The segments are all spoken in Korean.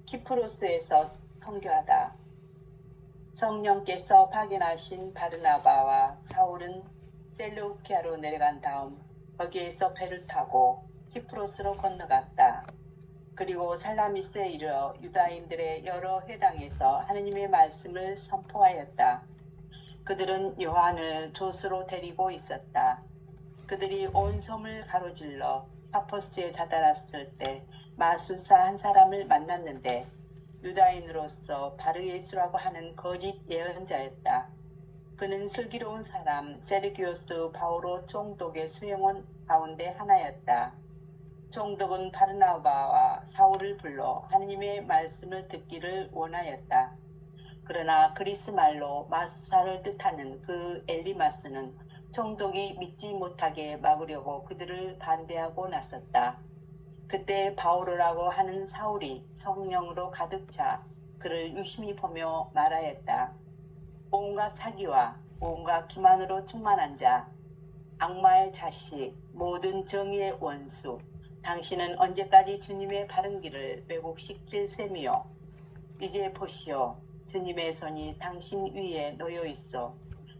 키프로스에서 선교하다. 성령께서 파견하신 바르나바와 사울은 셀루키아로 내려간 다음 거기에서 배를 타고 키프로스로 건너갔다. 그리고 살라미스에 이르러 유다인들의 여러 회당에서 하느님의 말씀을 선포하였다. 그들은 요한을 조수로 데리고 있었다. 그들이 온 섬을 가로질러 파포스에 다다랐을 때 마술사 한 사람을 만났는데 유다인으로서 바르예수라고 하는 거짓 예언자였다. 그는 슬기로운 사람 세르기오스 바오로 총독의 수행원 가운데 하나였다. 총독은 바르나바와 사울을 불러 하느님의 말씀을 듣기를 원하였다. 그러나 그리스 말로 마술사를 뜻하는 그 엘리마스는 총독이 믿지 못하게 막으려고 그들을 반대하고 나섰다. 그때 바오로라고 하는 사울이 성령으로 가득 차 그를 유심히 보며 말하였다. 온갖 사기와 온갖 기만으로 충만한 자, 악마의 자식, 모든 정의의 원수, 당신은 언제까지 주님의 바른 길을 왜곡시킬 셈이요. 이제 보시오. 주님의 손이 당신 위에 놓여 있어.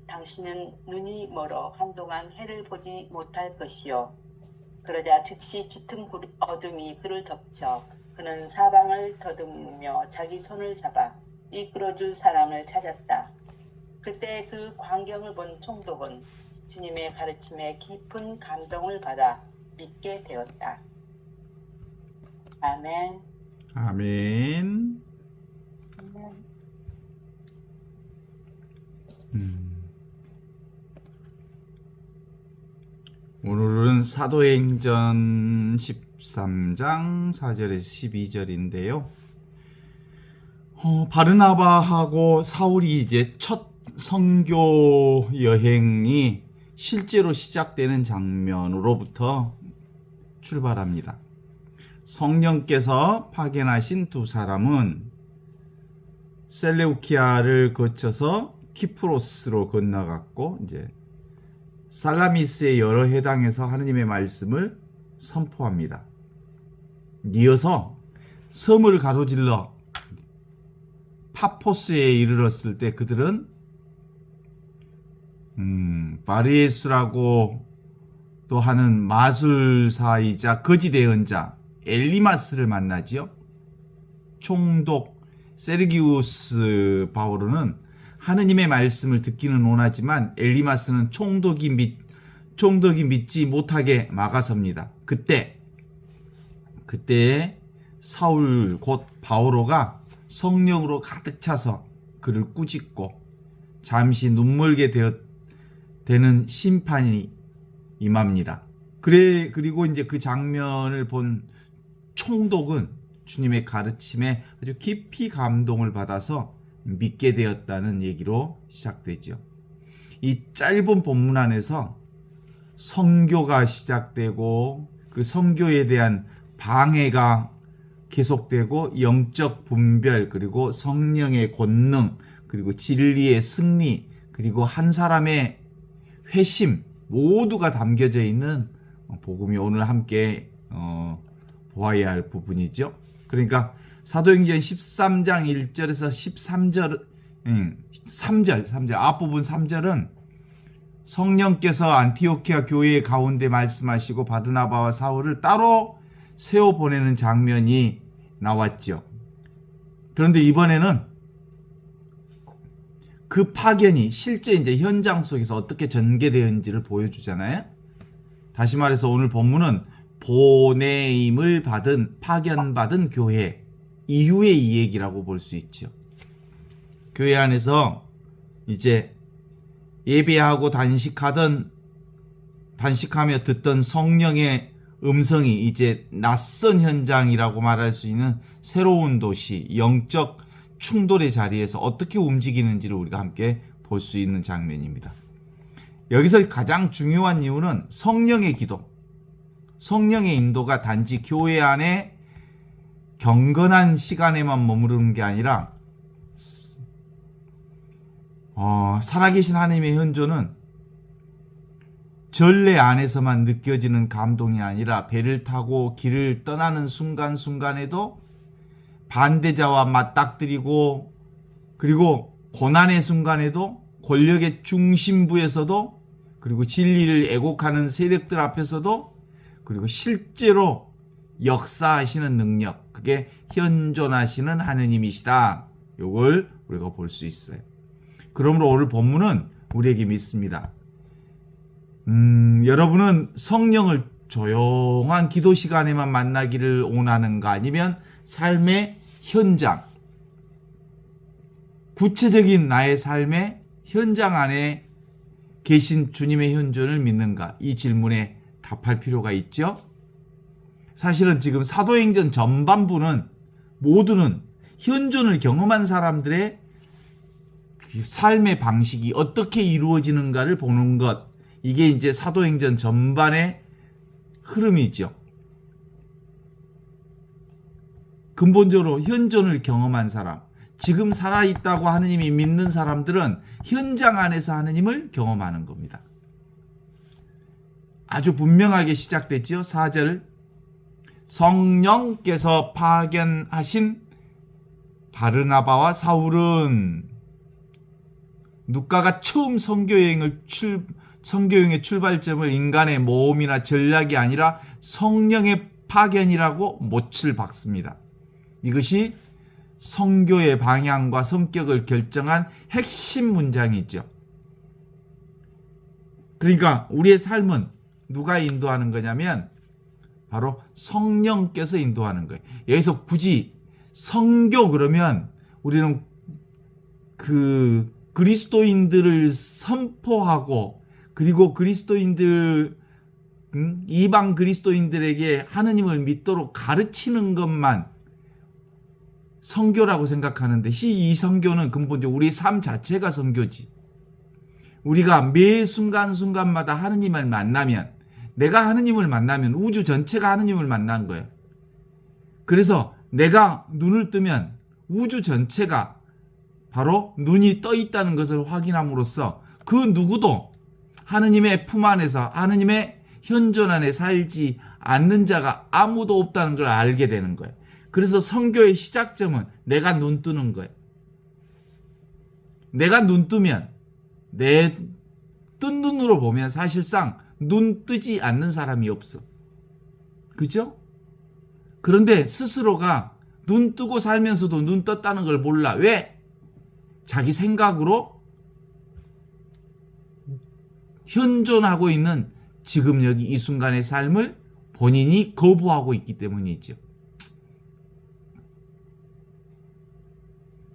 당신은 눈이 멀어 한동안 해를 보지 못할 것이요. 그러자 즉시 짙은 어둠이 그를 덮쳐 그는 사방을 더듬으며 자기 손을 잡아 이끌어줄 사람을 찾았다. 그때 그 광경을 본 총독은 주님의 가르침에 깊은 감동을 받아 믿게 되었다. 아멘. 아멘. 오늘은 사도행전 13장 4절에서 12절인데요. 바르나바하고 사울이 이제 첫 선교 여행이 실제로 시작되는 장면으로부터 출발합니다. 성령께서 파견하신 두 사람은 셀레우키아를 거쳐서 키프로스로 건너갔고 이제 살라미스의 여러 회당에서 하느님의 말씀을 선포합니다. 이어서 섬을 가로질러 파포스에 이르렀을 때 그들은 바르예수라고 또 하는 마술사이자 거짓 예언자 엘리마스를 만나지요. 총독 세르기우스 바오로는 하느님의 말씀을 듣기는 원하지만 엘리마스는 총독이 믿지 못하게 막아섭니다. 그때 사울 곧 바오로가 성령으로 가득 차서 그를 꾸짖고 잠시 눈멀게 되는 심판이 임합니다. 그리고 이제 그 장면을 본 총독은 주님의 가르침에 아주 깊이 감동을 받아서 믿게 되었다는 얘기로 시작되죠. 이 짧은 본문 안에서 선교가 시작되고 그 선교에 대한 방해가 계속되고 영적 분별 그리고 성령의 권능 그리고 진리의 승리 그리고 한 사람의 회심 모두가 담겨져 있는 복음이 오늘 함께 보아야 할 부분이죠. 그러니까 사도행전 13장 1절에서 3절 앞부분 3절은 성령께서 안티오키아 교회 가운데 말씀하시고 바르나바와 사울을 따로 세워 보내는 장면이 나왔죠. 그런데 이번에는 그 파견이 실제 이제 현장 속에서 어떻게 전개되었는지를 보여주잖아요. 다시 말해서 오늘 본문은 보내임을 받은 파견받은 교회 이후의 이 얘기라고 볼 수 있죠. 교회 안에서 이제 예배하고 단식하며 듣던 성령의 음성이 이제 낯선 현장이라고 말할 수 있는 새로운 도시, 영적 충돌의 자리에서 어떻게 움직이는지를 우리가 함께 볼 수 있는 장면입니다. 여기서 가장 중요한 이유는 성령의 기도, 성령의 인도가 단지 교회 안에 경건한 시간에만 머무르는 게 아니라 살아계신 하나님의 현존은 전례 안에서만 느껴지는 감동이 아니라 배를 타고 길을 떠나는 순간순간에도 반대자와 맞닥뜨리고, 그리고 고난의 순간에도 권력의 중심부에서도, 그리고 진리를 애곡하는 세력들 앞에서도, 그리고 실제로 역사하시는 능력, 그게 현존하시는 하느님이시다. 요걸 우리가 볼 수 있어요. 그러므로 오늘 본문은 우리에게 믿습니다. 여러분은 성령을 조용한 기도 시간에만 만나기를 원하는가? 아니면 삶의 현장, 구체적인 나의 삶의 현장 안에 계신 주님의 현존을 믿는가? 이 질문에 답할 필요가 있죠. 사실은 지금 사도행전 전반부는 모두는 현존을 경험한 사람들의 그 삶의 방식이 어떻게 이루어지는가를 보는 것, 이게 이제 사도행전 전반의 흐름이죠. 근본적으로 현존을 경험한 사람, 지금 살아있다고 하느님이 믿는 사람들은 현장 안에서 하느님을 경험하는 겁니다. 아주 분명하게 시작됐죠. 4절, 성령께서 파견하신 바르나바와 사울은, 누가가 처음 선교여행의 출발점을 인간의 모험이나 전략이 아니라 성령의 파견이라고 못을 박습니다. 이것이 선교의 방향과 성격을 결정한 핵심 문장이죠. 그러니까 우리의 삶은 누가 인도하는 거냐면 바로 성령께서 인도하는 거예요. 여기서 굳이 선교 그러면 우리는 그 그리스도인들을 선포하고, 그리고 그리스도인들, 이방 그리스도인들에게 하느님을 믿도록 가르치는 것만 선교라고 생각하는데, 이 선교는 근본적으로 우리 삶 자체가 선교지. 우리가 매 순간순간마다 하느님을 만나면, 내가 하느님을 만나면 우주 전체가 하느님을 만난 거예요. 그래서 내가 눈을 뜨면 우주 전체가 바로 눈이 떠 있다는 것을 확인함으로써 그 누구도 하느님의 품 안에서 하느님의 현존 안에 살지 않는 자가 아무도 없다는 걸 알게 되는 거예요. 그래서 선교의 시작점은 내가 눈 뜨는 거예요. 내가 눈 뜨면, 내 뜬 눈으로 보면 사실상 눈 뜨지 않는 사람이 없어. 그죠? 그런데 스스로가 눈 뜨고 살면서도 눈 떴다는 걸 몰라. 왜? 자기 생각으로 현존하고 있는 지금 여기 이 순간의 삶을 본인이 거부하고 있기 때문이죠.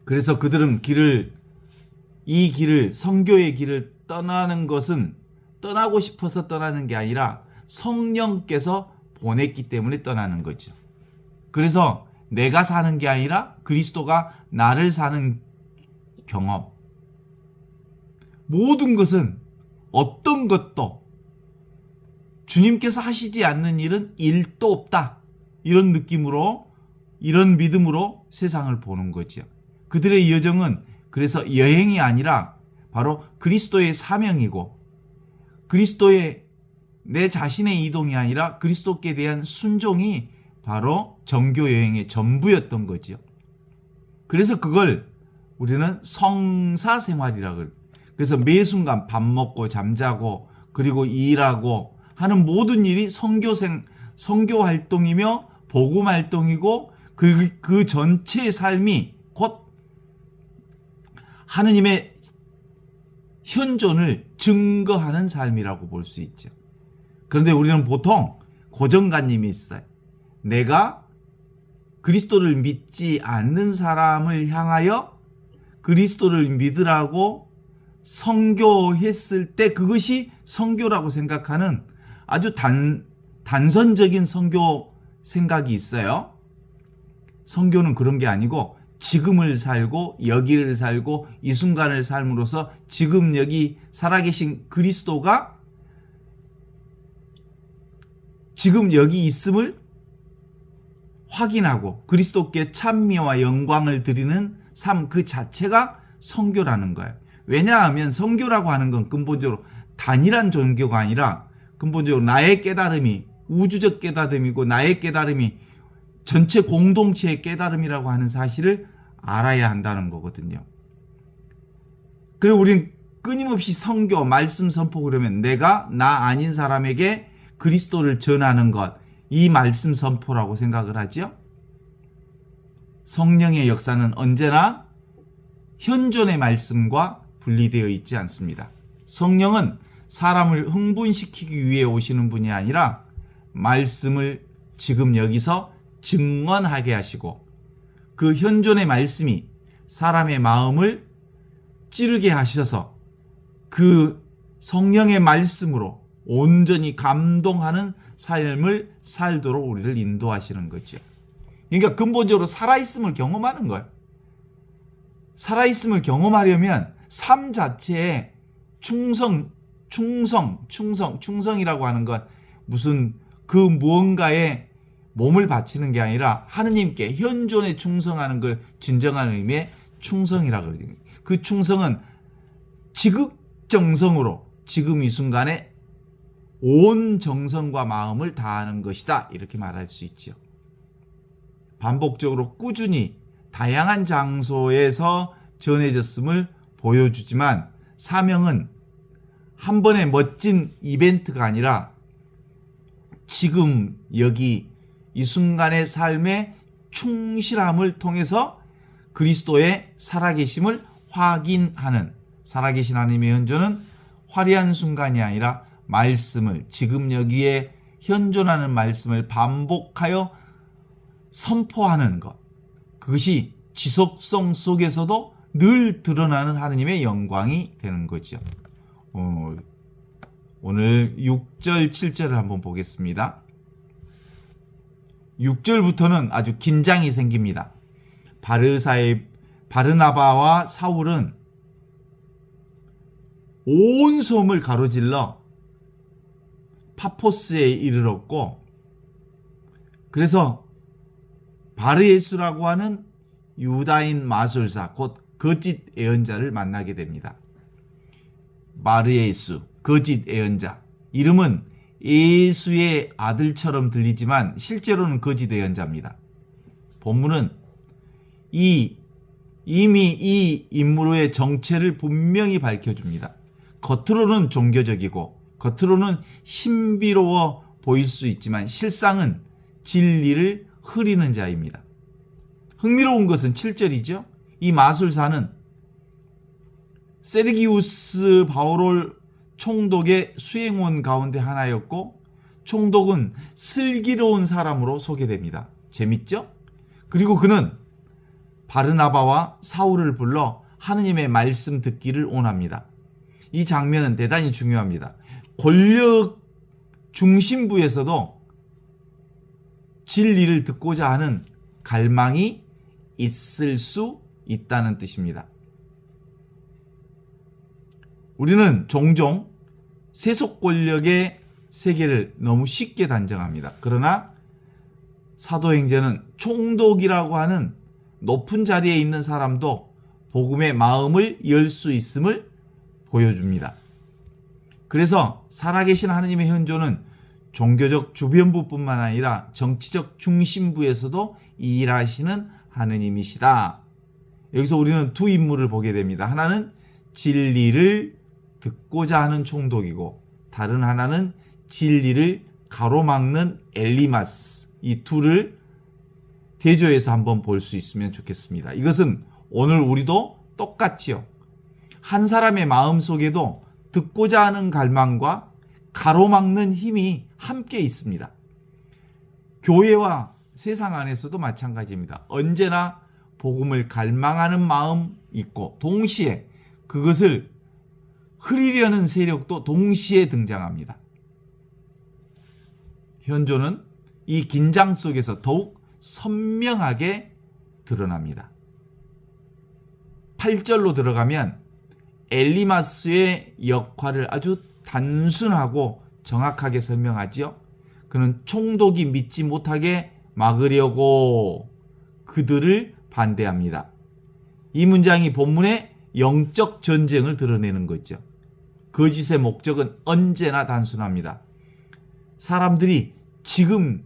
그래서 그들은 이 길을, 선교의 길을 떠나는 것은 떠나고 싶어서 떠나는 게 아니라 성령께서 보냈기 때문에 떠나는 거죠. 그래서 내가 사는 게 아니라 그리스도가 나를 사는 경험. 모든 것은, 어떤 것도 주님께서 하시지 않는 일은 일도 없다. 이런 느낌으로, 이런 믿음으로 세상을 보는 거죠. 그들의 여정은 그래서 여행이 아니라 바로 그리스도의 사명이고, 그리스도의, 내 자신의 이동이 아니라 그리스도께 대한 순종이 바로 정교 여행의 전부였던 거죠. 그래서 그걸 우리는 성사 생활이라고 해요. 그래서 매 순간 밥 먹고 잠자고 그리고 일하고 하는 모든 일이 선교 활동이며 복음 활동이고, 그 전체의 삶이 곧 하느님의 현존을 증거하는 삶이라고 볼 수 있죠. 그런데 우리는 보통 고정관념이 있어요. 내가 그리스도를 믿지 않는 사람을 향하여 그리스도를 믿으라고 선교했을 때 그것이 선교라고 생각하는 아주 단선적인 선교 생각이 있어요. 선교는 그런 게 아니고 지금을 살고 여기를 살고 이 순간을 삶으로써 지금 여기 살아계신 그리스도가 지금 여기 있음을 확인하고 그리스도께 찬미와 영광을 드리는 삶 그 자체가 선교라는 거예요. 왜냐하면 선교라고 하는 건 근본적으로 단일한 종교가 아니라 근본적으로 나의 깨달음이 우주적 깨달음이고 나의 깨달음이 전체 공동체의 깨달음이라고 하는 사실을 알아야 한다는 거거든요. 그리고 우리는 끊임없이 선교, 말씀 선포 그러면 내가 나 아닌 사람에게 그리스도를 전하는 것, 이 말씀 선포라고 생각을 하죠. 성령의 역사는 언제나 현존의 말씀과 분리되어 있지 않습니다. 성령은 사람을 흥분시키기 위해 오시는 분이 아니라 말씀을 지금 여기서 증언하게 하시고 그 현존의 말씀이 사람의 마음을 찌르게 하셔서 그 성령의 말씀으로 온전히 감동하는 삶을 살도록 우리를 인도하시는 거죠. 그러니까 근본적으로 살아있음을 경험하는 거예요. 살아있음을 경험하려면 삶 자체에 충성이라고 하는 건 무슨 그 무언가에 몸을 바치는 게 아니라 하느님께 현존에 충성하는 걸 진정한 의미의 충성이라고 그러거든요. 그 충성은 지극정성으로 지금 이 순간에 온 정성과 마음을 다하는 것이다, 이렇게 말할 수 있죠. 반복적으로 꾸준히 다양한 장소에서 전해졌음을 보여주지만 사명은 한 번의 멋진 이벤트가 아니라 지금 여기 이 순간의 삶의 충실함을 통해서 그리스도의 살아계심을 확인하는, 살아계신 하나님의 현존은 화려한 순간이 아니라 말씀을, 지금 여기에 현존하는 말씀을 반복하여 선포하는 것, 그것이 지속성 속에서도 늘 드러나는 하느님의 영광이 되는 거죠. 오늘 6절 7절을 한번 보겠습니다. 6절부터는 아주 긴장이 생깁니다. 바르나바와 사울은 온 섬을 가로질러 파포스에 이르렀고, 그래서 바르예수라고 하는 유다인 마술사, 곧 거짓 예언자를 만나게 됩니다. 바르예수, 거짓 예언자. 이름은 예수의 아들처럼 들리지만 실제로는 거짓 예언자입니다. 본문은 이미 이 인물의 정체를 분명히 밝혀줍니다. 겉으로는 종교적이고 겉으로는 신비로워 보일 수 있지만 실상은 진리를 흐리는 자입니다. 흥미로운 것은 7절이죠. 이 마술사는 세르기우스 바오롤 총독의 수행원 가운데 하나였고, 총독은 슬기로운 사람으로 소개됩니다. 재밌죠? 그리고 그는 바르나바와 사울을 불러 하느님의 말씀 듣기를 원합니다. 이 장면은 대단히 중요합니다. 권력 중심부에서도 진리를 듣고자 하는 갈망이 있을 수 있다는 뜻입니다. 우리는 종종 세속 권력의 세계를 너무 쉽게 단정합니다. 그러나 사도행전은 총독이라고 하는 높은 자리에 있는 사람도 복음의 마음을 열 수 있음을 보여줍니다. 그래서 살아계신 하느님의 현존은 종교적 주변부뿐만 아니라 정치적 중심부에서도 일하시는 하느님이시다. 여기서 우리는 두 인물을 보게 됩니다. 하나는 진리를 듣고자 하는 총독이고, 다른 하나는 진리를 가로막는 엘리마스. 이 둘을 대조해서 한번 볼 수 있으면 좋겠습니다. 이것은 오늘 우리도 똑같지요. 한 사람의 마음 속에도 듣고자 하는 갈망과 가로막는 힘이 함께 있습니다. 교회와 세상 안에서도 마찬가지입니다. 언제나 복음을 갈망하는 마음 있고, 동시에 그것을 흐리려는 세력도 동시에 등장합니다. 현존은 이 긴장 속에서 더욱 선명하게 드러납니다. 8절로 들어가면 엘리마스의 역할을 아주 단순하고 정확하게 설명하지요. 그는 총독이 믿지 못하게 막으려고 그들을 반대합니다. 이 문장이 본문의 영적 전쟁을 드러내는 거죠. 거짓의 목적은 언제나 단순합니다. 사람들이 지금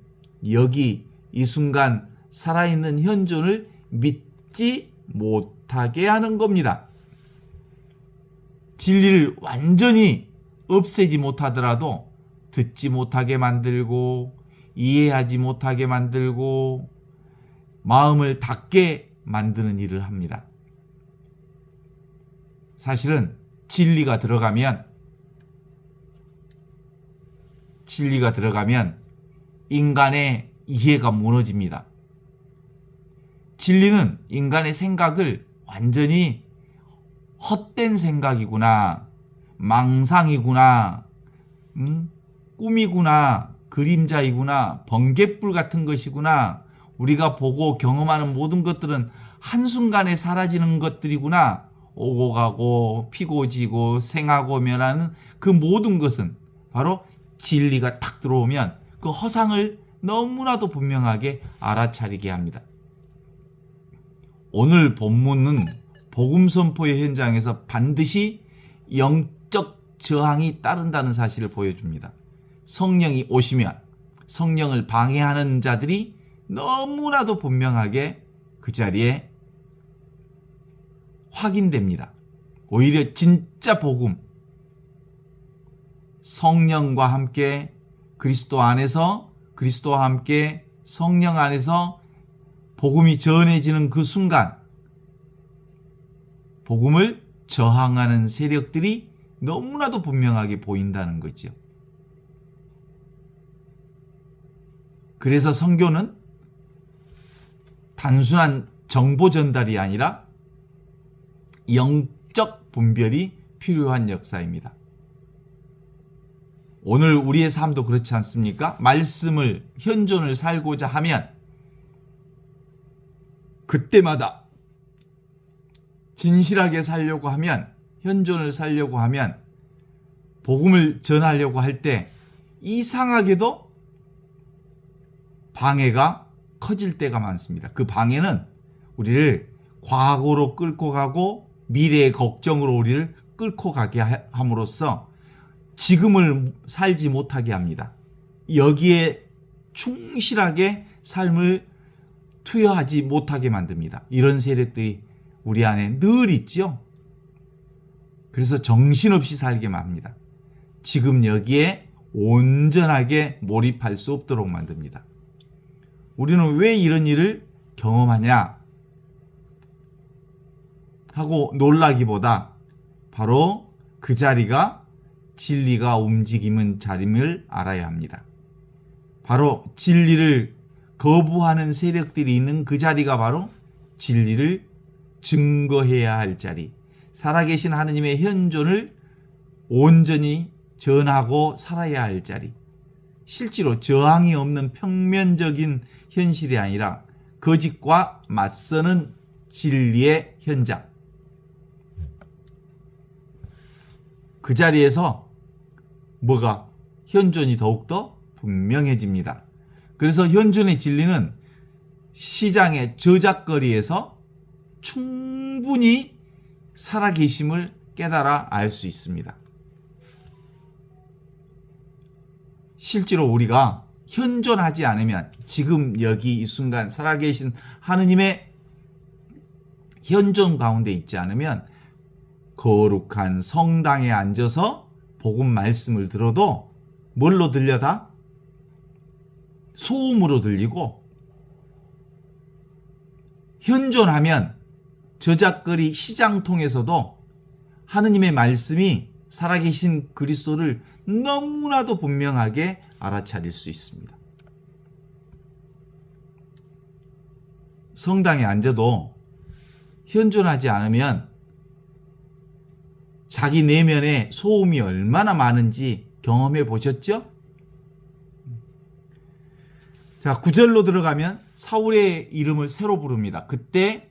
여기 이 순간 살아있는 현존을 믿지 못하게 하는 겁니다. 진리를 완전히 없애지 못하더라도 듣지 못하게 만들고 이해하지 못하게 만들고 마음을 닫게 만드는 일을 합니다. 사실은 진리가 들어가면 인간의 이해가 무너집니다. 진리는 인간의 생각을 완전히 헛된 생각이구나, 망상이구나, 꿈이구나, 그림자이구나, 번갯불 같은 것이구나, 우리가 보고 경험하는 모든 것들은 한순간에 사라지는 것들이구나, 오고 가고 피고 지고 생하고 멸하는 그 모든 것은 바로 진리가 탁 들어오면 그 허상을 너무나도 분명하게 알아차리게 합니다. 오늘 본문은 복음 선포의 현장에서 반드시 영적 저항이 따른다는 사실을 보여줍니다. 성령이 오시면 성령을 방해하는 자들이 너무나도 분명하게 그 자리에 확인됩니다. 오히려 진짜 복음, 성령과 함께 그리스도 안에서, 그리스도와 함께 성령 안에서 복음이 전해지는 그 순간 복음을 저항하는 세력들이 너무나도 분명하게 보인다는 거죠. 그래서 선교는 단순한 정보 전달이 아니라 영적 분별이 필요한 역사입니다. 오늘 우리의 삶도 그렇지 않습니까? 말씀을, 현존을 살고자 하면 그때마다 진실하게 살려고 하면, 현존을 살려고 하면, 복음을 전하려고 할 때 이상하게도 방해가 커질 때가 많습니다. 그 방해는 우리를 과거로 끌고 가고 미래의 걱정으로 우리를 끌고 가게 함으로써 지금을 살지 못하게 합니다. 여기에 충실하게 삶을 투여하지 못하게 만듭니다. 이런 세력들이 우리 안에 늘 있죠. 그래서 정신없이 살게만 합니다. 지금 여기에 온전하게 몰입할 수 없도록 만듭니다. 우리는 왜 이런 일을 경험하냐 하고 놀라기보다 바로 그 자리가 진리가 움직이는 자림을 알아야 합니다. 바로 진리를 거부하는 세력들이 있는 그 자리가 바로 진리를 증거해야 할 자리, 살아계신 하느님의 현존을 온전히 전하고 살아야 할 자리, 실제로 저항이 없는 평면적인 현실이 아니라 거짓과 맞서는 진리의 현장, 그 자리에서 뭐가 현존이 더욱더 분명해집니다. 그래서 현존의 진리는 시장의 저작거리에서 충분히 살아계심을 깨달아 알 수 있습니다. 실제로 우리가 현존하지 않으면, 지금 여기 이 순간 살아계신 하느님의 현존 가운데 있지 않으면 거룩한 성당에 앉아서 복음 말씀을 들어도 뭘로 들려다? 소음으로 들리고, 현존하면 저작거리 시장통에서도 하느님의 말씀이 살아계신 그리스도를 너무나도 분명하게 알아차릴 수 있습니다. 성당에 앉아도 현존하지 않으면 자기 내면에 소음이 얼마나 많은지 경험해 보셨죠? 자, 9절로 들어가면 사울의 이름을 새로 부릅니다. 그때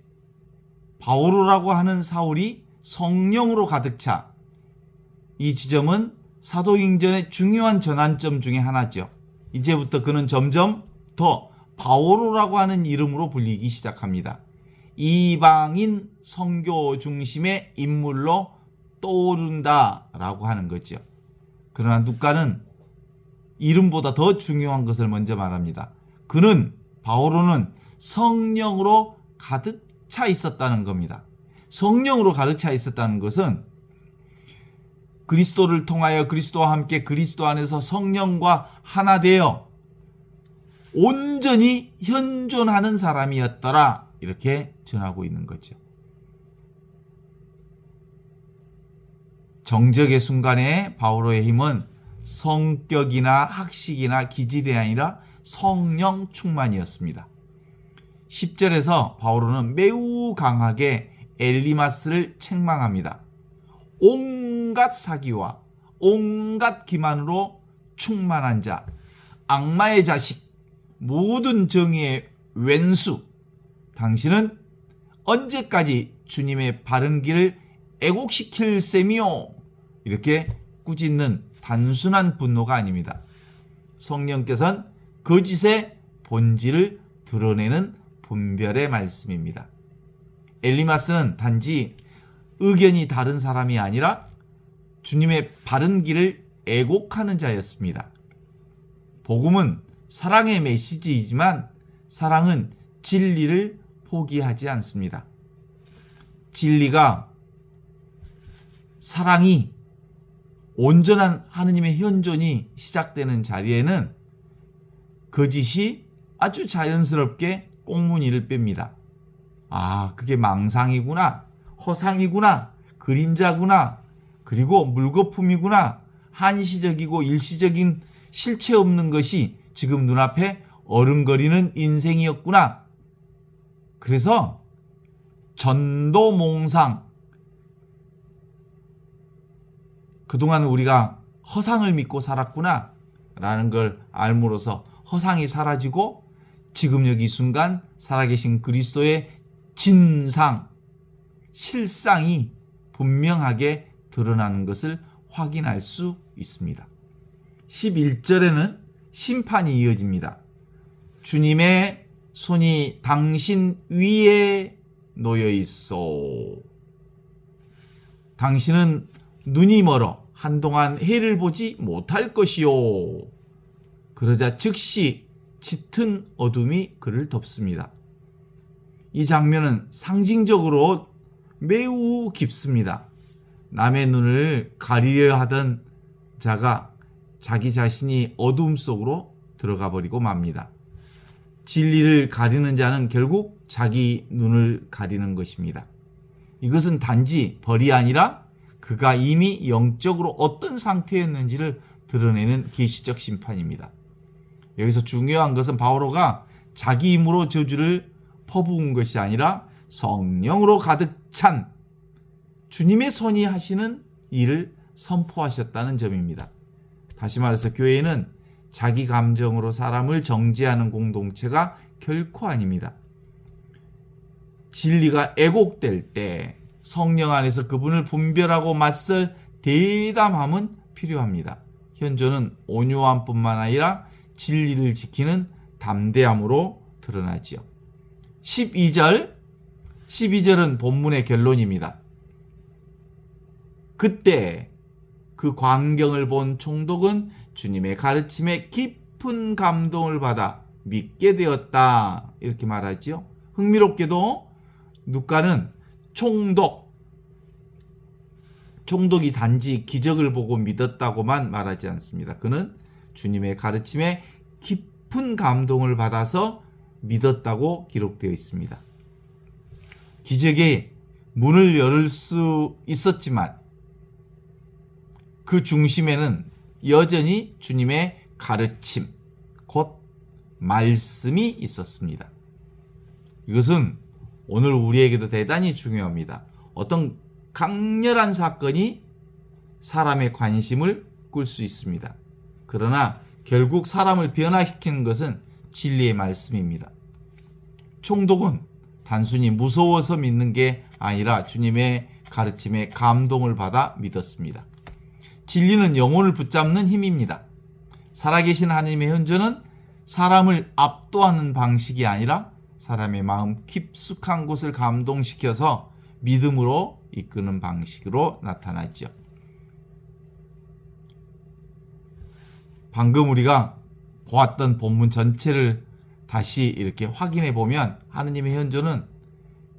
바오로라고 하는 사울이 성령으로 가득 차. 이 지점은 사도행전의 중요한 전환점 중에 하나죠. 이제부터 그는 점점 더 바오로라고 하는 이름으로 불리기 시작합니다. 이방인 선교 중심의 인물로 떠오른다라고 하는 거죠. 그러나 누가는 이름보다 더 중요한 것을 먼저 말합니다. 그는 바오로는 성령으로 가득 차 있었다는 겁니다. 성령으로 가득 차 있었다는 것은 그리스도를 통하여 그리스도와 함께 그리스도 안에서 성령과 하나 되어 온전히 현존하는 사람이었더라. 이렇게 전하고 있는 거죠. 정적의 순간에 바오로의 힘은 성격이나 학식이나 기질이 아니라 성령 충만이었습니다. 10절에서 바오로는 매우 강하게 엘리마스를 책망합니다. 온갖 사기와 온갖 기만으로 충만한 자, 악마의 자식, 모든 정의의 왼수, 당신은 언제까지 주님의 바른 길을 애곡시킬 셈이요? 이렇게 꾸짖는 단순한 분노가 아닙니다. 성령께서는 거짓의 본질을 드러내는 분별의 말씀입니다. 엘리마스는 단지 의견이 다른 사람이 아니라 주님의 바른 길을 애곡하는 자였습니다. 복음은 사랑의 메시지이지만 사랑은 진리를 포기하지 않습니다. 진리가 사랑이 온전한 하느님의 현존이 시작되는 자리에는 거짓이 아주 자연스럽게 꽁무니를 뺍니다. 아, 그게 망상이구나, 허상이구나, 그림자구나, 그리고 물거품이구나, 한시적이고 일시적인 실체 없는 것이 지금 눈앞에 어른거리는 인생이었구나. 그래서 전도몽상, 그동안 우리가 허상을 믿고 살았구나 라는 걸 알므로써 허상이 사라지고 지금 여기 순간 살아계신 그리스도의 진상, 실상이 분명하게 드러나는 것을 확인할 수 있습니다. 11절에는 심판이 이어집니다. 주님의 손이 당신 위에 놓여 있어. 당신은 눈이 멀어 한동안 해를 보지 못할 것이요. 그러자 즉시 짙은 어둠이 그를 덮습니다. 이 장면은 상징적으로 매우 깊습니다. 남의 눈을 가리려 하던 자가 자기 자신이 어둠 속으로 들어가 버리고 맙니다. 진리를 가리는 자는 결국 자기 눈을 가리는 것입니다. 이것은 단지 벌이 아니라 그가 이미 영적으로 어떤 상태였는지를 드러내는 계시적 심판입니다. 여기서 중요한 것은 바오로가 자기 힘으로 저주를 퍼부은 것이 아니라 성령으로 가득 찬 주님의 손이 하시는 일을 선포하셨다는 점입니다. 다시 말해서 교회는 자기 감정으로 사람을 정죄하는 공동체가 결코 아닙니다. 진리가 애곡될 때 성령 안에서 그분을 분별하고 맞설 대담함은 필요합니다. 현존은 온유함뿐만 아니라 진리를 지키는 담대함으로 드러나지요. 12절은 본문의 결론입니다. 그때 그 광경을 본 총독은 주님의 가르침에 깊은 감동을 받아 믿게 되었다. 이렇게 말하지요. 흥미롭게도 누가는 총독이 단지 기적을 보고 믿었다고만 말하지 않습니다. 그는 주님의 가르침에 깊은 감동을 받아서 믿었다고 기록되어 있습니다. 기적이 문을 열을 수 있었지만 그 중심에는 여전히 주님의 가르침, 곧 말씀이 있었습니다. 이것은 오늘 우리에게도 대단히 중요합니다. 어떤 강렬한 사건이 사람의 관심을 끌 수 있습니다. 그러나 결국 사람을 변화시키는 것은 진리의 말씀입니다. 총독은 단순히 무서워서 믿는 게 아니라 주님의 가르침에 감동을 받아 믿었습니다. 진리는 영혼을 붙잡는 힘입니다. 살아계신 하나님의 현존은 사람을 압도하는 방식이 아니라 사람의 마음 깊숙한 곳을 감동시켜서 믿음으로 이끄는 방식으로 나타나죠. 방금 우리가 보았던 본문 전체를 다시 이렇게 확인해 보면 하느님의 현존은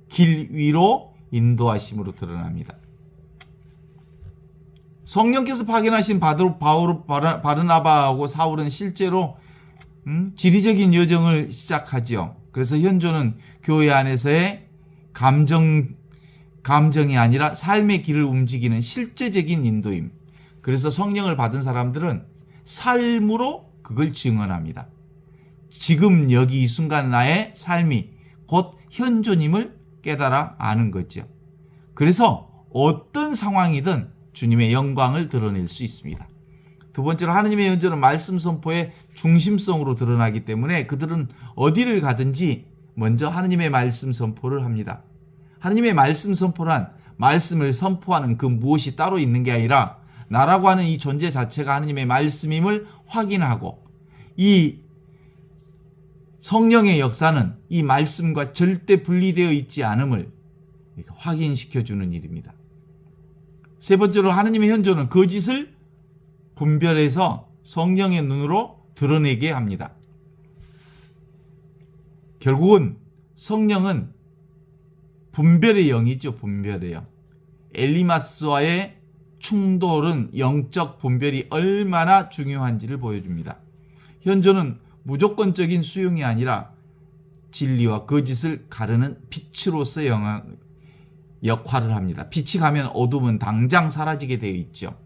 길 위로 인도하심으로 드러납니다. 성령께서 파견하신 바르나바하고 사울은 실제로 지리적인 여정을 시작하죠. 그래서 현존은 교회 안에서의 감정이 아니라 삶의 길을 움직이는 실제적인 인도임. 그래서 성령을 받은 사람들은 삶으로 그걸 증언합니다. 지금 여기 이 순간 나의 삶이 곧 현존임을 깨달아 아는 거죠. 그래서 어떤 상황이든 주님의 영광을 드러낼 수 있습니다. 두 번째로 하느님의 현존은 말씀 선포의 중심성으로 드러나기 때문에 그들은 어디를 가든지 먼저 하느님의 말씀 선포를 합니다. 하느님의 말씀 선포란 말씀을 선포하는 그 무엇이 따로 있는 게 아니라 나라고 하는 이 존재 자체가 하느님의 말씀임을 확인하고 이 성령의 역사는 이 말씀과 절대 분리되어 있지 않음을 확인시켜주는 일입니다. 세 번째로 하느님의 현존은 거짓을 분별해서 성령의 눈으로 드러내게 합니다. 결국은 성령은 분별의 영이죠. 분별의 영. 엘리마스와의 충돌은 영적 분별이 얼마나 중요한지를 보여줍니다. 현존은 무조건적인 수용이 아니라 진리와 거짓을 가르는 빛으로서 역할을 합니다. 빛이 가면 어둠은 당장 사라지게 되어 있죠.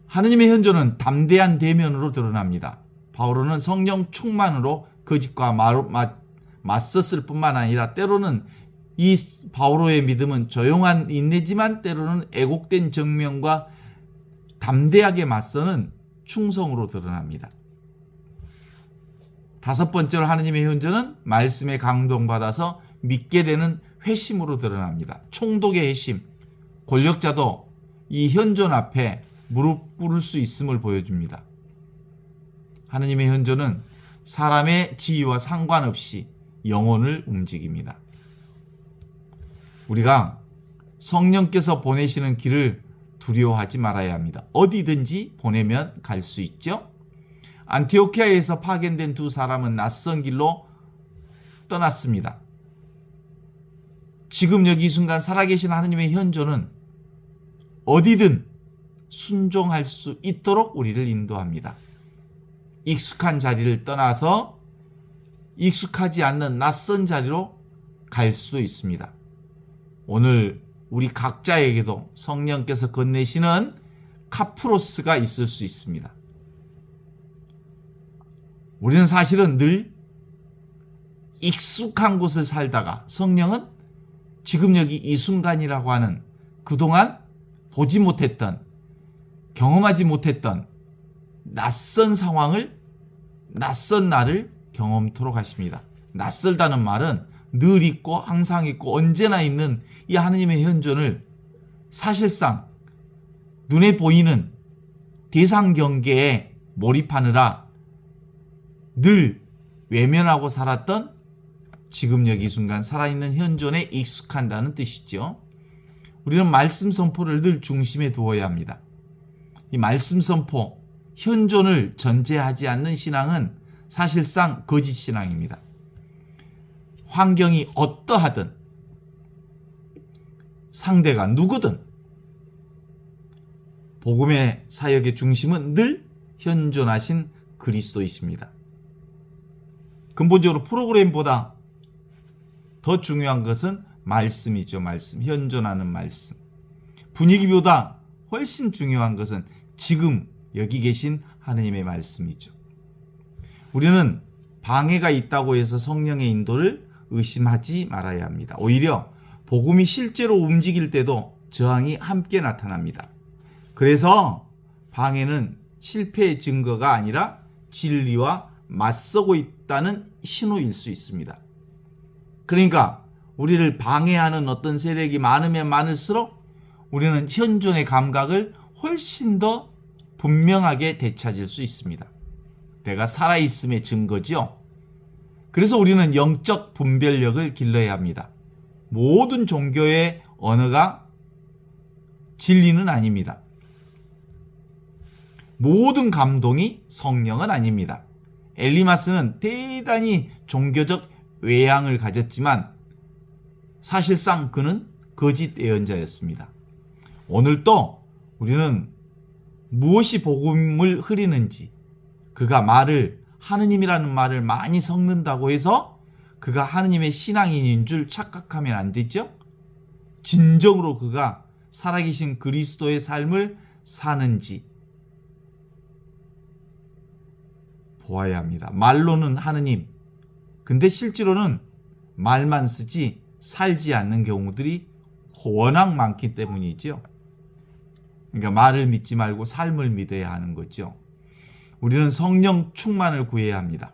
하느님의 현존은 담대한 대면으로 드러납니다. 바오로는 성령 충만으로 거짓과 맞섰을 뿐만 아니라 때로는 이 바오로의 믿음은 조용한 인내지만 때로는 애곡된 정면과 담대하게 맞서는 충성으로 드러납니다. 다섯 번째로 하느님의 현존은 말씀에 감동받아서 믿게 되는 회심으로 드러납니다. 총독의 회심, 권력자도 이 현존 앞에 무릎 꿇을 수 있음을 보여줍니다. 하느님의 현존은 사람의 지위와 상관없이 영혼을 움직입니다. 우리가 성령께서 보내시는 길을 두려워하지 말아야 합니다. 어디든지 보내면 갈 수 있죠. 안티오키아에서 파견된 두 사람은 낯선 길로 떠났습니다. 지금 여기 이 순간 살아계신 하느님의 현존은 어디든 순종할 수 있도록 우리를 인도합니다. 익숙한 자리를 떠나서 익숙하지 않는 낯선 자리로 갈 수도 있습니다. 오늘 우리 각자에게도 성령께서 건네시는 카프로스가 있을 수 있습니다. 우리는 사실은 늘 익숙한 곳을 살다가 성령은 지금 여기 이 순간이라고 하는 그동안 보지 못했던, 경험하지 못했던 낯선 상황을, 낯선 나를 경험토록 하십니다. 낯설다는 말은 늘 있고 항상 있고 언제나 있는 이 하느님의 현존을 사실상 눈에 보이는 대상 경계에 몰입하느라 늘 외면하고 살았던 지금 여기 이 순간 살아있는 현존에 익숙한다는 뜻이죠. 우리는 말씀 선포를 늘 중심에 두어야 합니다. 이 말씀 선포, 현존을 전제하지 않는 신앙은 사실상 거짓 신앙입니다. 환경이 어떠하든 상대가 누구든 복음의 사역의 중심은 늘 현존하신 그리스도이십니다. 근본적으로 프로그램보다 더 중요한 것은 말씀이죠. 말씀, 현존하는 말씀. 분위기보다 훨씬 중요한 것은 지금 여기 계신 하느님의 말씀이죠. 우리는 방해가 있다고 해서 성령의 인도를 의심하지 말아야 합니다. 오히려 복음이 실제로 움직일 때도 저항이 함께 나타납니다. 그래서 방해는 실패의 증거가 아니라 진리와 맞서고 있다는 신호일 수 있습니다. 그러니까 우리를 방해하는 어떤 세력이 많으면 많을수록 우리는 현존의 감각을 훨씬 더 분명하게 되찾을 수 있습니다. 내가 살아있음의 증거죠. 그래서 우리는 영적 분별력을 길러야 합니다. 모든 종교의 언어가 진리는 아닙니다. 모든 감동이 성령은 아닙니다. 엘리마스는 대단히 종교적 외향을 가졌지만 사실상 그는 거짓 예언자였습니다. 오늘 또 우리는 무엇이 복음을 흐리는지, 그가 하느님이라는 말을 많이 섞는다고 해서 그가 하느님의 신앙인인 줄 착각하면 안 되죠? 진정으로 그가 살아계신 그리스도의 삶을 사는지 보아야 합니다. 말로는 하느님, 근데 실제로는 말만 쓰지 살지 않는 경우들이 워낙 많기 때문이죠. 그러니까 말을 믿지 말고 삶을 믿어야 하는 거죠. 우리는 성령 충만을 구해야 합니다.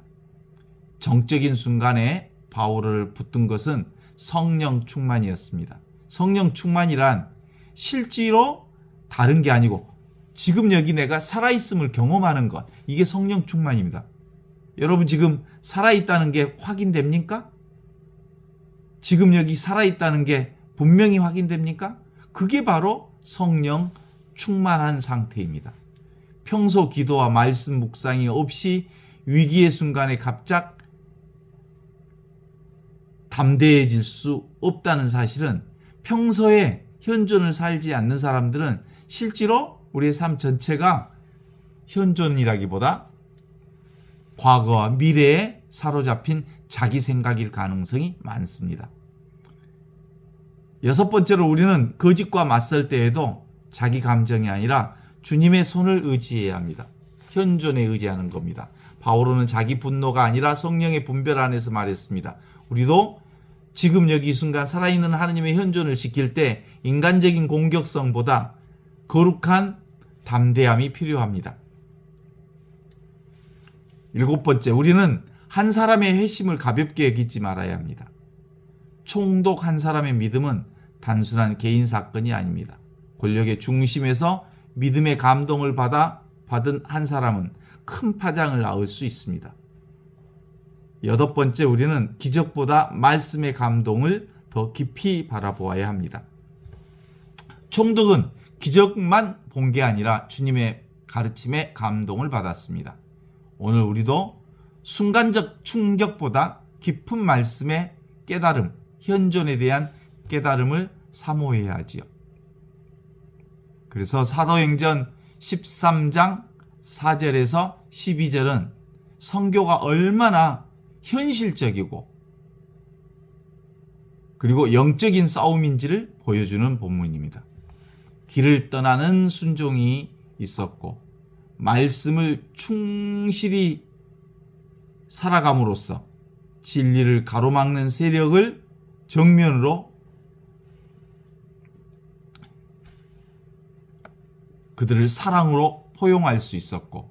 정적인 순간에 바울을 붙든 것은 성령 충만이었습니다. 성령 충만이란 실제로 다른 게 아니고 지금 여기 내가 살아있음을 경험하는 것, 이게 성령 충만입니다. 여러분 지금 살아있다는 게 확인됩니까? 지금 여기 살아있다는 게 분명히 확인됩니까? 그게 바로 성령 충만한 상태입니다. 평소 기도와 말씀 묵상이 없이 위기의 순간에 갑작 담대해질 수 없다는 사실은, 평소에 현존을 살지 않는 사람들은 실제로 우리의 삶 전체가 현존이라기보다 과거와 미래에 사로잡힌 자기 생각일 가능성이 많습니다. 여섯 번째로 우리는 거짓과 맞설 때에도 자기 감정이 아니라 주님의 손을 의지해야 합니다. 현존에 의지하는 겁니다. 바오로는 자기 분노가 아니라 성령의 분별 안에서 말했습니다. 우리도 지금 여기 이 순간 살아있는 하느님의 현존을 지킬 때 인간적인 공격성보다 거룩한 담대함이 필요합니다. 일곱 번째, 우리는 한 사람의 회심을 가볍게 여기지 말아야 합니다. 총독 한 사람의 믿음은 단순한 개인 사건이 아닙니다. 권력의 중심에서 믿음의 감동을 받은 한 사람은 큰 파장을 낳을 수 있습니다. 여덟 번째, 우리는 기적보다 말씀의 감동을 더 깊이 바라보아야 합니다. 총독은 기적만 본 게 아니라 주님의 가르침에 감동을 받았습니다. 오늘 우리도 순간적 충격보다 깊은 말씀의 깨달음, 현존에 대한 깨달음을 사모해야 하지요. 그래서 사도행전 13장 4절에서 12절은 선교가 얼마나 현실적이고 그리고 영적인 싸움인지를 보여주는 본문입니다. 길을 떠나는 순종이 있었고 말씀을 충실히 살아감으로써 진리를 가로막는 세력을 정면으로 그들을 사랑으로 포용할 수 있었고,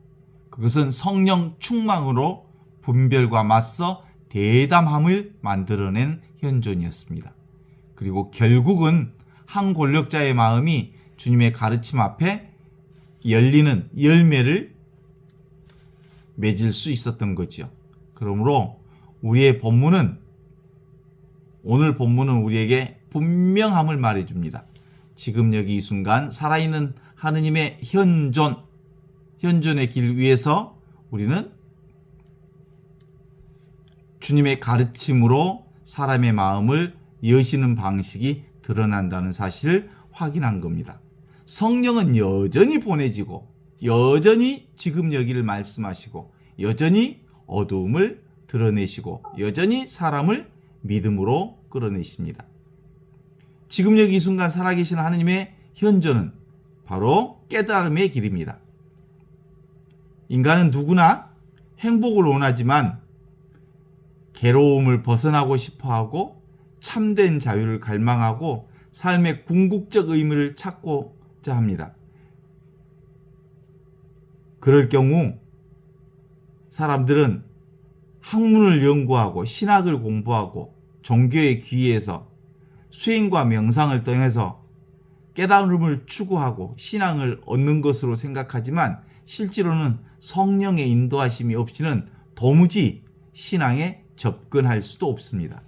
그것은 성령 충만으로 분별과 맞서 대담함을 만들어낸 현존이었습니다. 그리고 결국은 한 권력자의 마음이 주님의 가르침 앞에 열리는 열매를 맺을 수 있었던 거죠. 그러므로 우리의 본문은, 오늘 본문은 우리에게 분명함을 말해줍니다. 지금 여기 이 순간 살아있는 하느님의 현존의 길 위에서 우리는 주님의 가르침으로 사람의 마음을 여시는 방식이 드러난다는 사실을 확인한 겁니다. 성령은 여전히 보내지고 여전히 지금 여기를 말씀하시고 여전히 어두움을 드러내시고 여전히 사람을 믿음으로 끌어내십니다. 지금 여기 이 순간 살아계신 하느님의 현존은 바로 깨달음의 길입니다. 인간은 누구나 행복을 원하지만 괴로움을 벗어나고 싶어하고 참된 자유를 갈망하고 삶의 궁극적 의미를 찾고자 합니다. 그럴 경우 사람들은 학문을 연구하고 신학을 공부하고 종교에 귀의해서 수행과 명상을 통해서 깨달음을 추구하고 신앙을 얻는 것으로 생각하지만 실제로는 성령의 인도하심이 없이는 도무지 신앙에 접근할 수도 없습니다.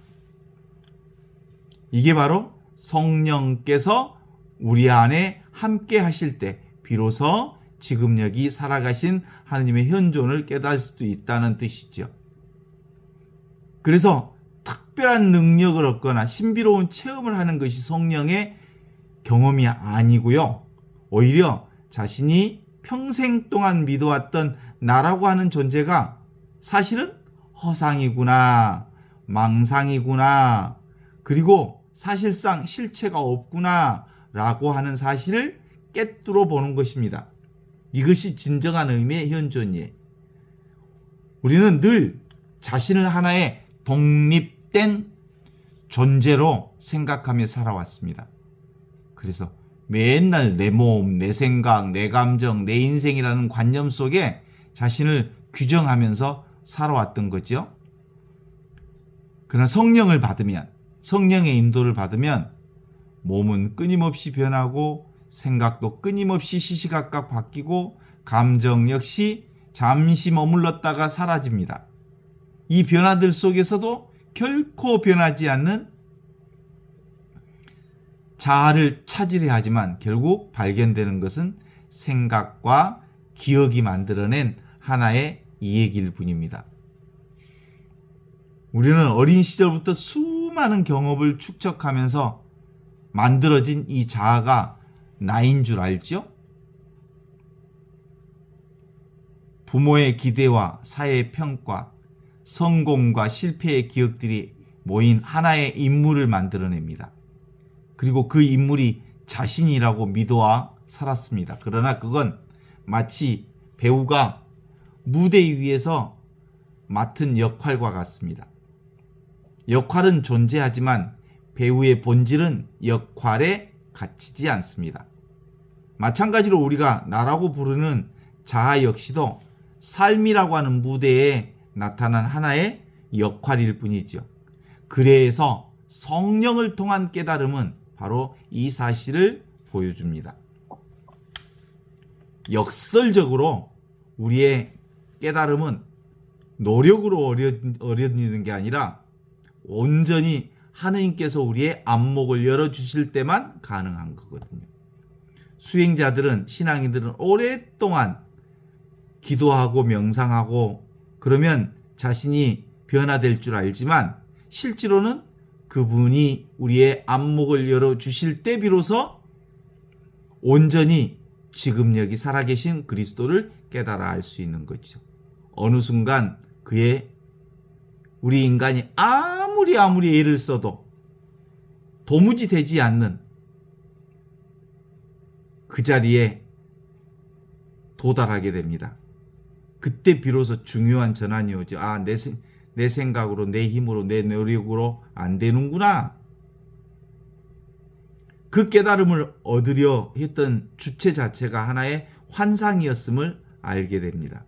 이게 바로 성령께서 우리 안에 함께 하실 때 비로소 지금 여기 살아가신 하느님의 현존을 깨달을 수도 있다는 뜻이죠. 그래서 특별한 능력을 얻거나 신비로운 체험을 하는 것이 성령의 경험이 아니고요. 오히려 자신이 평생 동안 믿어왔던 나라고 하는 존재가 사실은 허상이구나, 망상이구나, 그리고 사실상 실체가 없구나 라고 하는 사실을 깨뚫어 보는 것입니다. 이것이 진정한 의미의 현존이에요. 우리는 늘 자신을 하나의 독립된 존재로 생각하며 살아왔습니다. 그래서 맨날 내 몸, 내 생각, 내 감정, 내 인생이라는 관념 속에 자신을 규정하면서 살아왔던 거죠. 그러나 성령을 받으면, 성령의 인도를 받으면 몸은 끊임없이 변하고 생각도 끊임없이 시시각각 바뀌고 감정 역시 잠시 머물렀다가 사라집니다. 이 변화들 속에서도 결코 변하지 않는 자아를 찾으려 하지만 결국 발견되는 것은 생각과 기억이 만들어낸 하나의 이야기일 뿐입니다. 우리는 어린 시절부터 수많은 경험을 축적하면서 만들어진 이 자아가 나인 줄 알죠? 부모의 기대와 사회의 평가, 성공과 실패의 기억들이 모인 하나의 인물을 만들어냅니다. 그리고 그 인물이 자신이라고 믿어와 살았습니다. 그러나 그건 마치 배우가 무대 위에서 맡은 역할과 같습니다. 역할은 존재하지만 배우의 본질은 역할에 갇히지 않습니다. 마찬가지로 우리가 나라고 부르는 자아 역시도 삶이라고 하는 무대에 나타난 하나의 역할일 뿐이죠. 그래서 성령을 통한 깨달음은 바로 이 사실을 보여줍니다. 역설적으로 우리의 깨달음은 노력으로 얻어지는 게 아니라 온전히 하느님께서 우리의 안목을 열어주실 때만 가능한 거거든요. 수행자들은, 신앙인들은 오랫동안 기도하고 명상하고 그러면 자신이 변화될 줄 알지만 실제로는 그분이 우리의 안목을 열어주실 때 비로소 온전히 지금 여기 살아계신 그리스도를 깨달아 알 수 있는 거죠. 어느 순간 우리 인간이 아무리 애를 써도 도무지 되지 않는 그 자리에 도달하게 됩니다. 그때 비로소 중요한 전환이 오죠. 내 생각으로, 내 힘으로, 내 노력으로 안 되는구나. 그 깨달음을 얻으려 했던 주체 자체가 하나의 환상이었음을 알게 됩니다.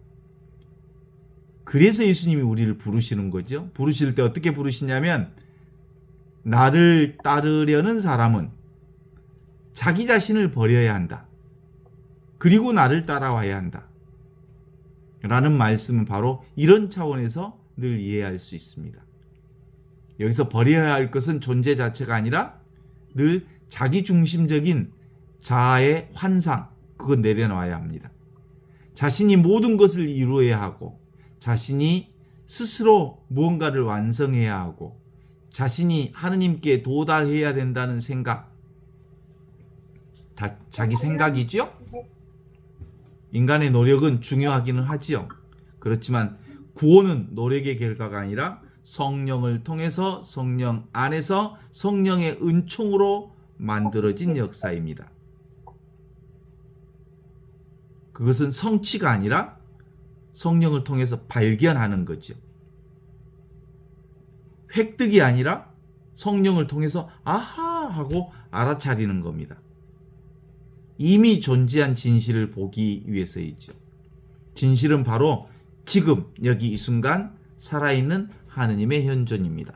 그래서 예수님이 우리를 부르시는 거죠. 부르실 때 어떻게 부르시냐면 나를 따르려는 사람은 자기 자신을 버려야 한다. 그리고 나를 따라와야 한다. 라는 말씀은 바로 이런 차원에서 늘 이해할 수 있습니다. 여기서 버려야 할 것은 존재 자체가 아니라 늘 자기중심적인 자아의 환상, 그건 내려놔야 합니다. 자신이 모든 것을 이루어야 하고 자신이 스스로 무언가를 완성해야 하고 자신이 하느님께 도달해야 된다는 생각, 다 자기 생각이죠? 인간의 노력은 중요하기는 하지요. 그렇지만 구원은 노력의 결과가 아니라 성령을 통해서 성령 안에서 성령의 은총으로 만들어진 역사입니다. 그것은 성취가 아니라 성령을 통해서 발견하는 거죠. 획득이 아니라 성령을 통해서 아하 하고 알아차리는 겁니다. 이미 존재한 진실을 보기 위해서이죠. 진실은 바로 지금 여기 이 순간 살아있는 하느님의 현존입니다.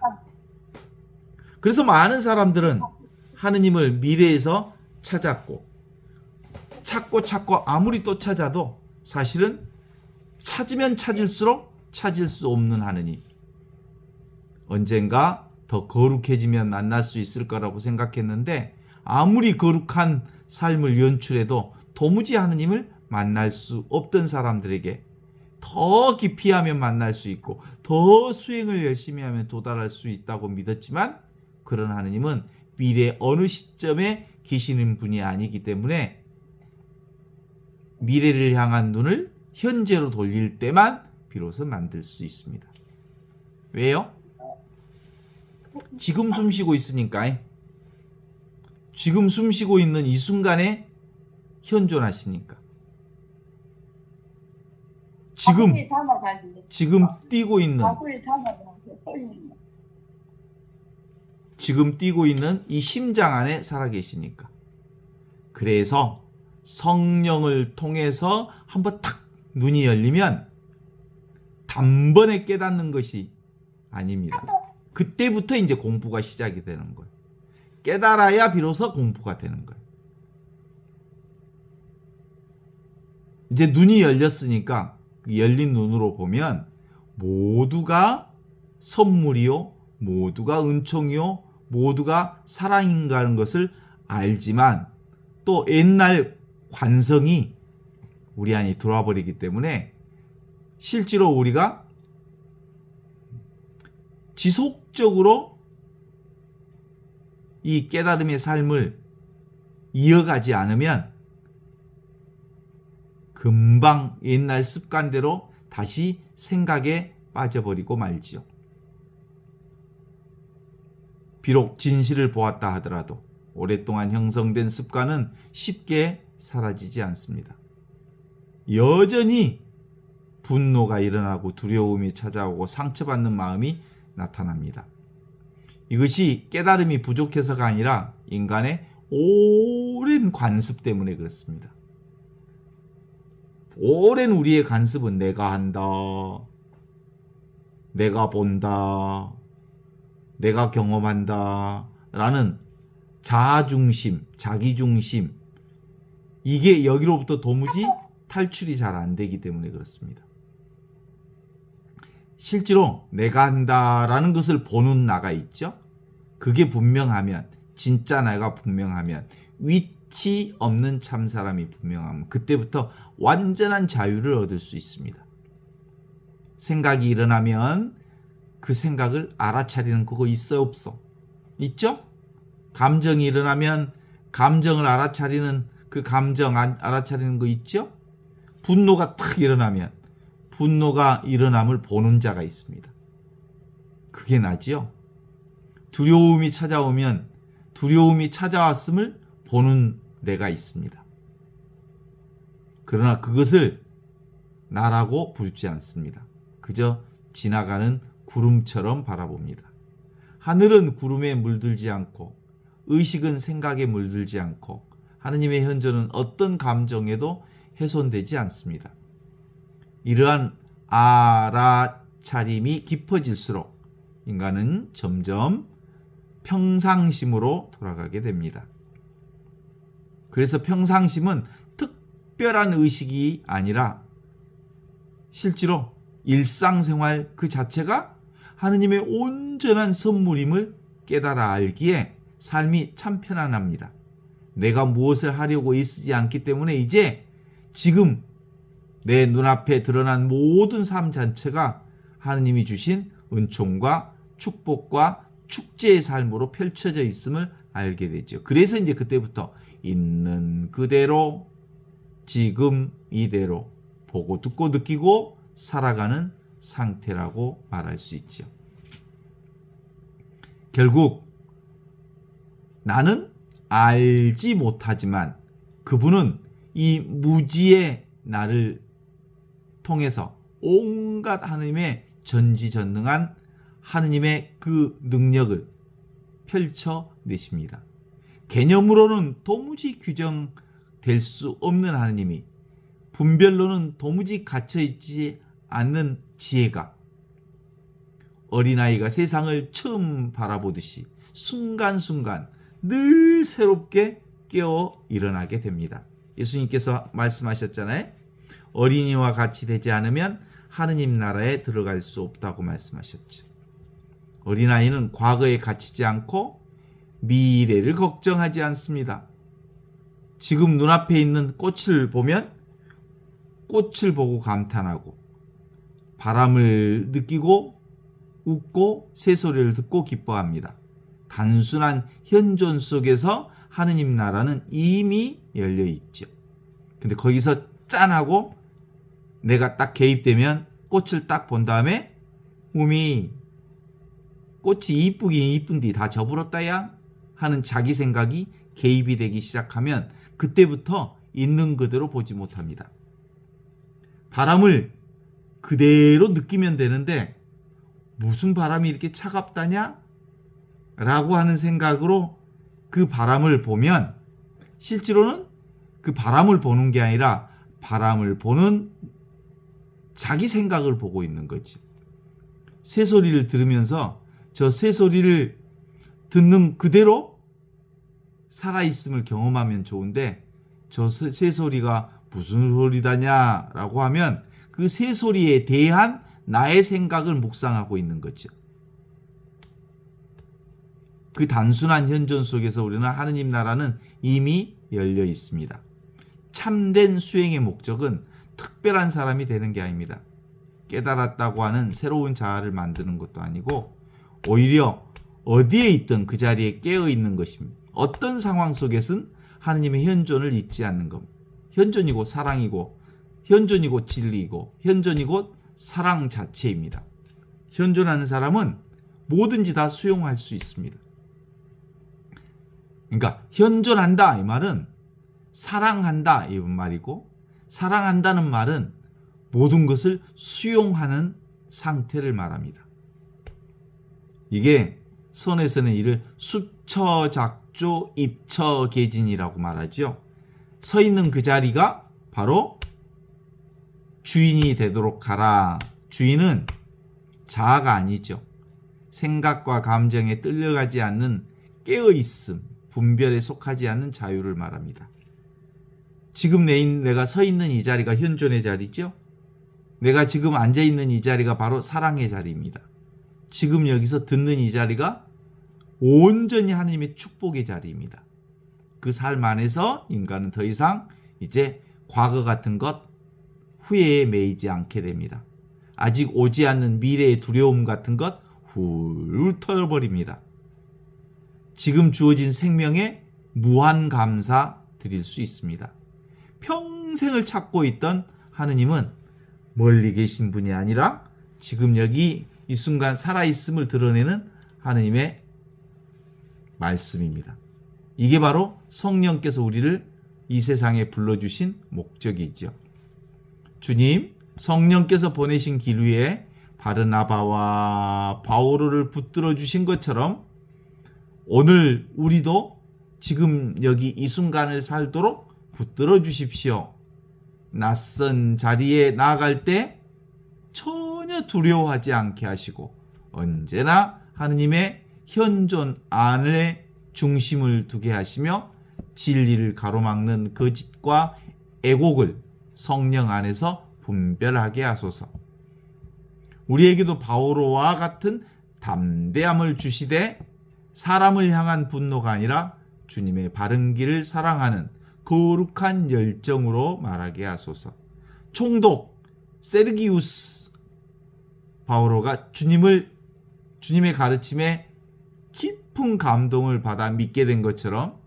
그래서 많은 사람들은 하느님을 미래에서 찾았고 찾고 아무리 또 찾아도 사실은 찾으면 찾을수록 찾을 수 없는 하느님. 언젠가 더 거룩해지면 만날 수 있을 거라고 생각했는데 아무리 거룩한 삶을 연출해도 도무지 하느님을 만날 수 없던 사람들에게 더 깊이 하면 만날 수 있고 더 수행을 열심히 하면 도달할 수 있다고 믿었지만 그런 하느님은 미래 어느 시점에 계시는 분이 아니기 때문에 미래를 향한 눈을 현재로 돌릴 때만 비로소 만들 수 있습니다. 왜요? 지금 숨 쉬고 있으니까. 지금 숨 쉬고 있는 이 순간에 현존하시니까. 지금 뛰고 있는 지금 뛰고 있는 이 심장 안에 살아계시니까. 그래서 성령을 통해서 한번 탁 눈이 열리면 단번에 깨닫는 것이 아닙니다. 그때부터 이제 공부가 시작이 되는 거예요. 깨달아야 비로소 공부가 되는 거예요. 이제 눈이 열렸으니까 그 열린 눈으로 보면 모두가 선물이요, 모두가 은총이요, 모두가 사랑인가하는 것을 알지만 또 옛날 관성이 우리 안에 들어와 버리기 때문에 실제로 우리가 지속적으로 이 깨달음의 삶을 이어가지 않으면 금방 옛날 습관대로 다시 생각에 빠져버리고 말지요. 비록 진실을 보았다 하더라도 오랫동안 형성된 습관은 쉽게 사라지지 않습니다. 여전히 분노가 일어나고 두려움이 찾아오고 상처받는 마음이 나타납니다. 이것이 깨달음이 부족해서가 아니라 인간의 오랜 관습 때문에 그렇습니다. 오랜 우리의 관습은 내가 한다, 내가 본다, 내가 경험한다 라는 자아중심, 자기중심, 이게 여기로부터 도무지 탈출이 잘 안 되기 때문에 그렇습니다. 실제로 내가 한다라는 것을 보는 나가 있죠. 그게 분명하면, 진짜 내가 분명하면, 위치 없는 참사람이 분명하면 그때부터 완전한 자유를 얻을 수 있습니다. 생각이 일어나면 그 생각을 알아차리는 그거 있어 없어? 있죠? 감정이 일어나면 감정을 알아차리는 그 감정 알아차리는 거 있죠? 분노가 탁 일어나면 분노가 일어남을 보는 자가 있습니다. 그게 나지요. 두려움이 찾아오면 두려움이 찾아왔음을 보는 내가 있습니다. 그러나 그것을 나라고 부르지 않습니다. 그저 지나가는 구름처럼 바라봅니다. 하늘은 구름에 물들지 않고 의식은 생각에 물들지 않고 하느님의 현존은 어떤 감정에도 훼손되지 않습니다. 이러한 알아차림이 깊어질수록 인간은 점점 평상심으로 돌아가게 됩니다. 그래서 평상심은 특별한 의식이 아니라 실제로 일상생활 그 자체가 하느님의 온전한 선물임을 깨달아 알기에 삶이 참 편안합니다. 내가 무엇을 하려고 애쓰지 않기 때문에 이제 지금 내 눈앞에 드러난 모든 삶 자체가 하느님이 주신 은총과 축복과 축제의 삶으로 펼쳐져 있음을 알게 되죠. 그래서 이제 그때부터 있는 그대로 지금 이대로 보고 듣고 느끼고 살아가는 상태라고 말할 수 있죠. 결국 나는 알지 못하지만 그분은 이 무지의 나를 통해서 온갖 하느님의 전지전능한 하느님의 그 능력을 펼쳐내십니다. 개념으로는 도무지 규정될 수 없는 하느님이 분별로는 도무지 갇혀있지 않는 지혜가 어린아이가 세상을 처음 바라보듯이 순간순간 늘 새롭게 깨어 일어나게 됩니다. 예수님께서 말씀하셨잖아요. 어린이와 같이 되지 않으면 하느님 나라에 들어갈 수 없다고 말씀하셨죠. 어린아이는 과거에 갇히지 않고 미래를 걱정하지 않습니다. 지금 눈앞에 있는 꽃을 보면 꽃을 보고 감탄하고 바람을 느끼고 웃고 새소리를 듣고 기뻐합니다. 단순한 현존 속에서 하느님 나라는 이미 열려 있죠. 근데 거기서 짠하고 내가 딱 개입되면 꽃을 딱 본 다음에 꽃이 이쁘긴 이쁜데 다 저불었다야 하는 자기 생각이 개입이 되기 시작하면 그때부터 있는 그대로 보지 못합니다. 바람을 그대로 느끼면 되는데 무슨 바람이 이렇게 차갑다냐? 라고 하는 생각으로 그 바람을 보면 실제로는 그 바람을 보는 게 아니라 바람을 보는 자기 생각을 보고 있는 거지. 새소리를 들으면서 저 새소리를 듣는 그대로 살아있음을 경험하면 좋은데 저 새소리가 무슨 소리다냐라고 하면 그 새소리에 대한 나의 생각을 묵상하고 있는 거죠. 그 단순한 현존 속에서 우리는 하느님 나라는 이미 열려 있습니다. 참된 수행의 목적은 특별한 사람이 되는 게 아닙니다. 깨달았다고 하는 새로운 자아를 만드는 것도 아니고 오히려 어디에 있든 그 자리에 깨어 있는 것입니다. 어떤 상황 속에서는 하느님의 현존을 잊지 않는 겁니다. 현존이고 사랑이고 현존이고 진리이고 현존이고 사랑 자체입니다. 현존하는 사람은 뭐든지 다 수용할 수 있습니다. 그러니까 현존한다 이 말은 사랑한다 이 말이고 사랑한다는 말은 모든 것을 수용하는 상태를 말합니다. 이게 선에서는 이를 수처작조 입처계진이라고 말하죠. 서 있는 그 자리가 바로 주인이 되도록 하라. 주인은 자아가 아니죠. 생각과 감정에 끌려가지 않는 깨어있음, 분별에 속하지 않는 자유를 말합니다. 지금 내가 서 있는 이 자리가 현존의 자리죠. 내가 지금 앉아있는 이 자리가 바로 사랑의 자리입니다. 지금 여기서 듣는 이 자리가 온전히 하나님의 축복의 자리입니다. 그 삶 안에서 인간은 더 이상 이제 과거 같은 것, 후회에 매이지 않게 됩니다. 아직 오지 않는 미래의 두려움 같은 것 훌훌 털어버립니다. 지금 주어진 생명에 무한 감사 드릴 수 있습니다. 평생을 찾고 있던 하느님은 멀리 계신 분이 아니라 지금 여기 이 순간 살아있음을 드러내는 하느님의 말씀입니다. 이게 바로 성령께서 우리를 이 세상에 불러주신 목적이죠. 주님, 성령께서 보내신 길 위에 바르나바와 바오로를 붙들어 주신 것처럼 오늘 우리도 지금 여기 이 순간을 살도록 붙들어 주십시오. 낯선 자리에 나아갈 때 전혀 두려워하지 않게 하시고 언제나 하느님의 현존 안에 중심을 두게 하시며 진리를 가로막는 거짓과 애곡을 성령 안에서 분별하게 하소서. 우리에게도 바오로와 같은 담대함을 주시되 사람을 향한 분노가 아니라 주님의 바른 길을 사랑하는 거룩한 열정으로 말하게 하소서. 총독 세르기우스 바오로가 주님의 가르침에 깊은 감동을 받아 믿게 된 것처럼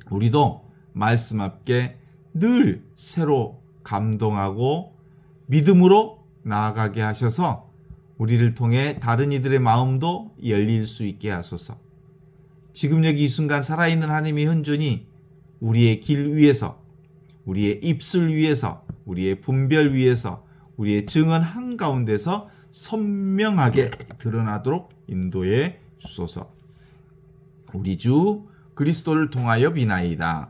우리도 말씀 앞에 늘 새로 감동하고 믿음으로 나아가게 하셔서 우리를 통해 다른 이들의 마음도 열릴 수 있게 하소서. 지금 여기 이 순간 살아있는 하나님의 현존이 우리의 길 위에서, 우리의 입술 위에서, 우리의 분별 위에서, 우리의 증언 한가운데서 선명하게 드러나도록 인도해 주소서. 우리 주 그리스도를 통하여 비나이다.